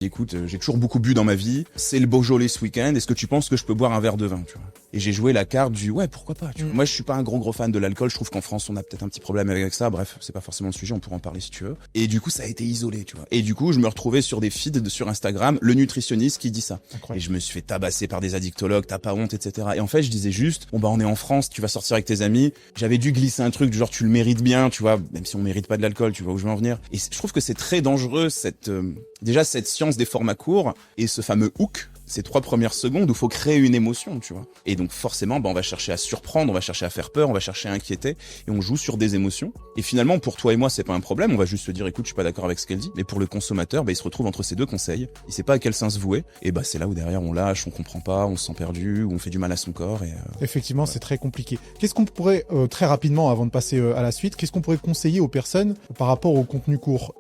Écoute, j'ai toujours beaucoup bu dans ma vie, c'est le Beaujolais ce week-end, est-ce que tu penses que je peux boire un verre de vin, tu vois? Et j'ai joué la carte du ouais, pourquoi pas, tu vois. Moi, je suis pas un gros fan de l'alcool, je trouve qu'en France, on a peut-être un petit problème avec ça, bref, c'est pas forcément le sujet, on pourra en parler si tu veux. Et du coup, ça a été isolé, tu vois. Et du coup, je me retrouvais sur des feeds sur Instagram, le nutritionniste qui dit ça. Incroyable. Et je me suis fait tabasser par des addictologues, t'as pas honte, etc. Et en fait, je disais juste, bon bah on est en France, tu vas sortir avec tes amis. J'avais dû glisser un truc du genre tu le mérites bien, tu vois, même si on mérite pas de l'alcool, tu vois où je veux en venir. Et je trouve que c'est très dangereux déjà cette science des formats courts et ce fameux hook, ces 3 premières secondes où il faut créer une émotion, tu vois. Et donc forcément, on va chercher à surprendre, on va chercher à faire peur, on va chercher à inquiéter, et on joue sur des émotions. Et finalement, pour toi et moi, c'est pas un problème, on va juste se dire, écoute, je suis pas d'accord avec ce qu'elle dit. Mais pour le consommateur, il se retrouve entre ces deux conseils, il sait pas à quel sens se vouer, et c'est là où derrière on lâche, on comprend pas, on se sent perdu, ou on fait du mal à son corps. Effectivement, c'est très compliqué. Qu'est-ce qu'on pourrait, très rapidement, avant de passer à la suite, qu'est-ce qu'on pourrait conseiller aux personnes par rapport au contenu court?